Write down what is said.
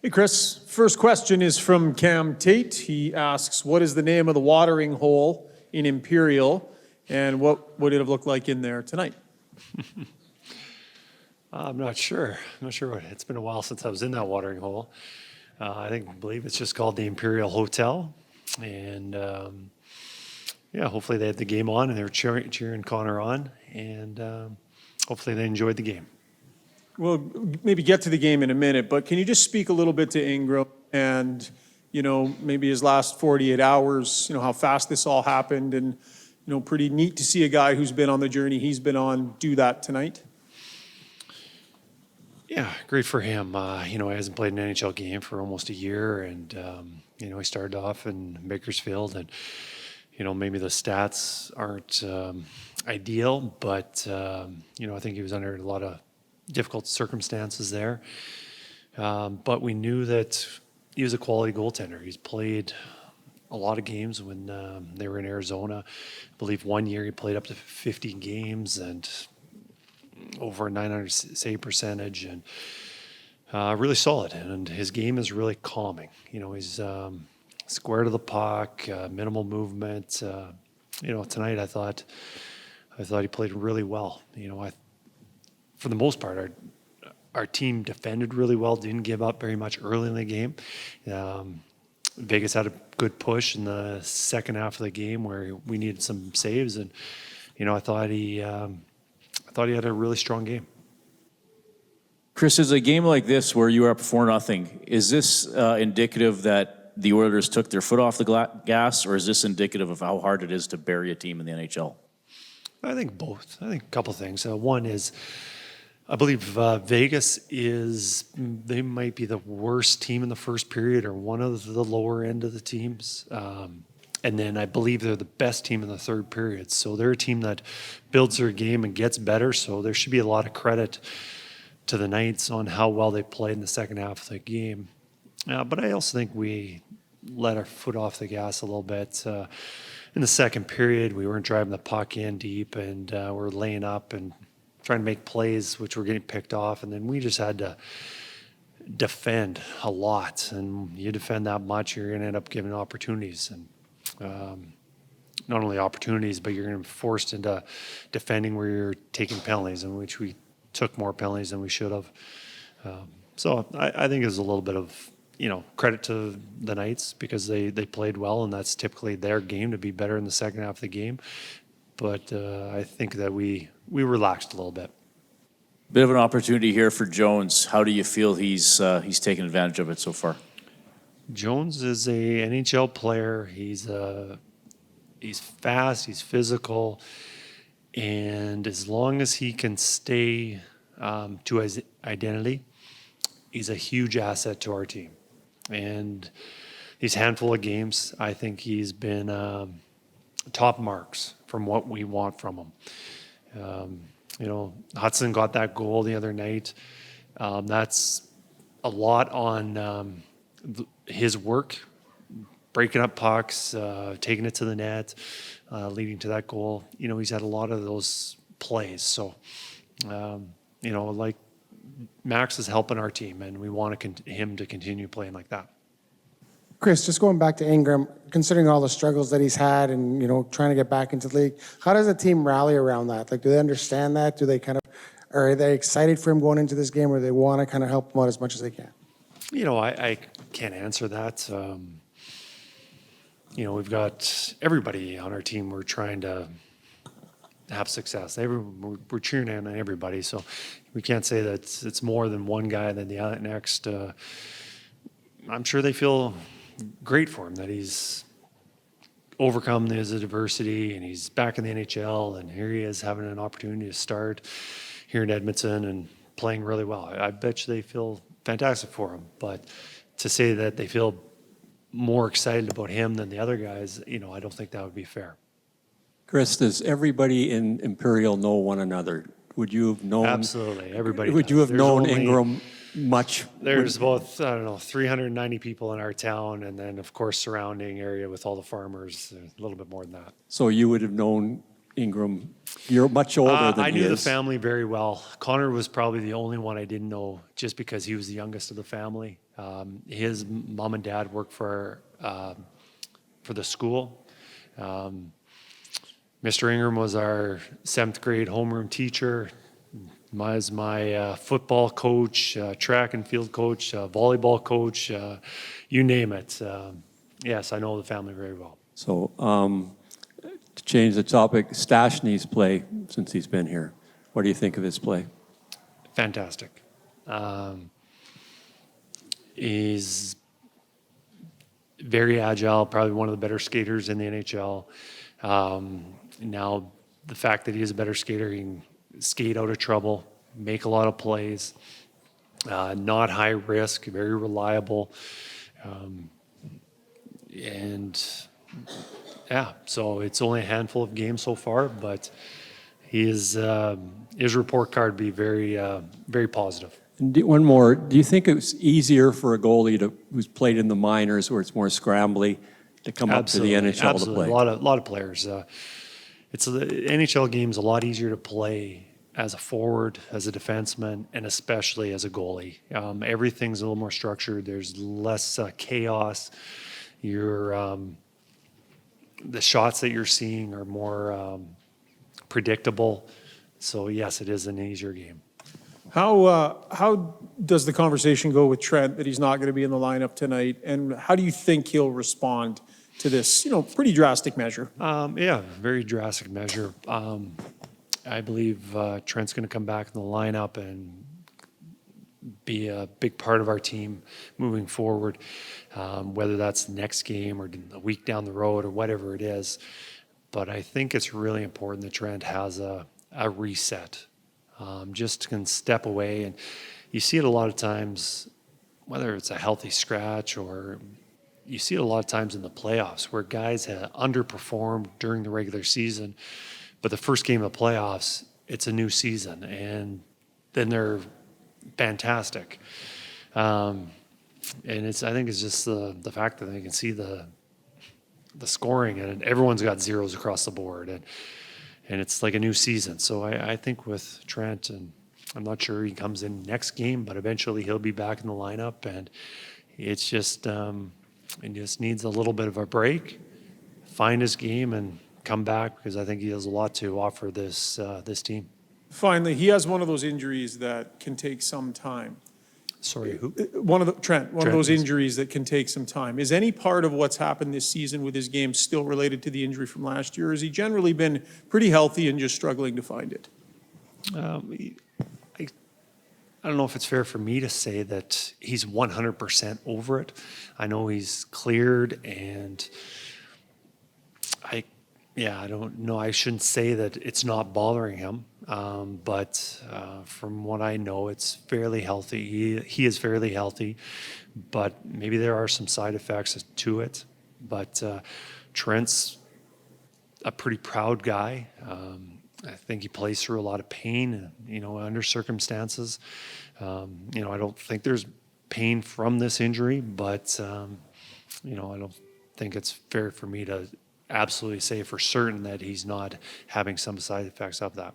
Hey, Kris. First question is from Cam Tate. He asks, what is the name of the watering hole in Imperial, and what would it have looked like in there tonight? I'm not sure. It's been a while since I was in that watering hole. I believe it's just called the Imperial Hotel. And hopefully they had the game on and they were cheering Connor on. And hopefully they enjoyed the game. We'll maybe get to the game in a minute, but can you just speak a little bit to Ingram and, maybe his last 48 hours, how fast this all happened, and, pretty neat to see a guy who's been on the journey he's been on do that tonight? Yeah, great for him. He hasn't played an NHL game for almost a year, and he started off in Bakersfield, and maybe the stats aren't ideal, but I think he was under a lot of difficult circumstances there. But we knew that he was a quality goaltender. He's played a lot of games when they were in Arizona. I believe one year he played up to 50 games and over a 900 save percentage, and really solid. And his game is really calming. He's square to the puck, minimal movement. Tonight I thought he played really well. For the most part, our team defended really well, didn't give up very much early in the game. Vegas had a good push in the second half of the game where we needed some saves, and I thought he had a really strong game. Kris, is a game like this where you are up 4-0, is this indicative that the Oilers took their foot off the gas, or is this indicative of how hard it is to bury a team in the NHL? I think both. I think a couple things. One is, I believe Vegas they might be the worst team in the first period, or one of the lower end of the teams. And then I believe they're the best team in the third period. So they're a team that builds their game and gets better. So there should be a lot of credit to the Knights on how well they played in the second half of the game. But I also think we let our foot off the gas a little bit. In the second period, we weren't driving the puck in deep, and we're laying up and trying to make plays, which were getting picked off. And then we just had to defend a lot. And you defend that much, you're going to end up giving opportunities. And not only opportunities, but you're going to be forced into defending where you're taking penalties, in which we took more penalties than we should have. So I think it's a little bit of credit to the Knights, because they played well, and that's typically their game, to be better in the second half of the game. But I think that we relaxed a little bit. Bit of an opportunity here for Jones. How do you feel he's taken advantage of it so far? Jones is a NHL player. He's fast, he's physical, and as long as he can stay to his identity, he's a huge asset to our team. And these handful of games, I think he's been top marks from what we want from him. Hudson got that goal the other night. That's a lot on his work, breaking up pucks, taking it to the net, leading to that goal. He's had a lot of those plays. So, like Max is helping our team, and we want him to continue playing like that. Kris, just going back to Ingram, considering all the struggles that he's had and, trying to get back into the league, how does the team rally around that? Like, do they understand that? Do they are they excited for him going into this game, or they want to kind of help him out as much as they can? I can't answer that. We've got everybody on our team. We're trying to have success. We're cheering on everybody, so we can't say that it's more than one guy than the next. I'm sure they feel great for him that he's overcome his adversity and he's back in the NHL, and here he is having an opportunity to start here in Edmonton and playing really well. I bet you they feel fantastic for him, but to say that they feel more excited about him than the other guys, I don't think that would be fair. Kris, does everybody in Imperial know one another? Would you have known? Absolutely, everybody. Would does. you have There's known only, Ingram much? There's about 390 people in our town, and then of course surrounding area with all the farmers, a little bit more than that. So you would have known Ingram? You're much older than I he knew the is. family very well. Connor was probably the only one I didn't know, just because he was the youngest of the family. His mom and dad worked for the school. Mr. Ingram was our 7th grade homeroom teacher. Was my football coach, track and field coach, volleyball coach, you name it. Yes, I know the family very well. So to change the topic, Stashny's play since he's been here. What do you think of his play? Fantastic. He's very agile, probably one of the better skaters in the NHL. Now, the fact that he is a better skater, he can skate out of trouble, make a lot of plays, not high risk, very reliable. And yeah, so it's only a handful of games so far, but his report card be very, very positive. And one more. Do you think it's easier for a goalie who's played in the minors, where it's more scrambly, to come up to the NHL to play? A lot of players. It's the NHL game's a lot easier to play as a forward, as a defenseman, and especially as a goalie. Everything's a little more structured. There's less chaos. The shots that you're seeing are more predictable. So yes, it is an easier game. How does the conversation go with Trent that he's not going to be in the lineup tonight? And how do you think he'll respond to this, pretty drastic measure? Yeah, very drastic measure. I believe Trent's going to come back in the lineup and be a big part of our team moving forward, whether that's the next game or a week down the road or whatever it is. But I think it's really important that Trent has a reset, just can step away. And you see it a lot of times, whether it's a healthy scratch or you see it a lot of times in the playoffs where guys have underperformed during the regular season, but the first game of the playoffs, it's a new season, and then they're fantastic. And I think it's just the fact that they can see the scoring, and everyone's got zeros across the board, and it's like a new season. So I think with Trent, and I'm not sure he comes in next game, but eventually he'll be back in the lineup, and it's just it just needs a little bit of a break, find his game, and come back, because I think he has a lot to offer this team. Finally, he has one of those injuries that can take some time. Sorry, who? One of those Trent, yes. injuries that can take some time. Is any part of what's happened this season with his game still related to the injury from last year? Or has he generally been pretty healthy and just struggling to find it? I don't know if it's fair for me to say that he's 100% over it. I know he's cleared, and I don't know. I shouldn't say that it's not bothering him, but from what I know, it's fairly healthy. He is fairly healthy, but maybe there are some side effects to it. But Trent's a pretty proud guy. I think he plays through a lot of pain, under circumstances. I don't think there's pain from this injury, but, I don't think it's fair for me to absolutely say for certain that he's not having some side effects of that.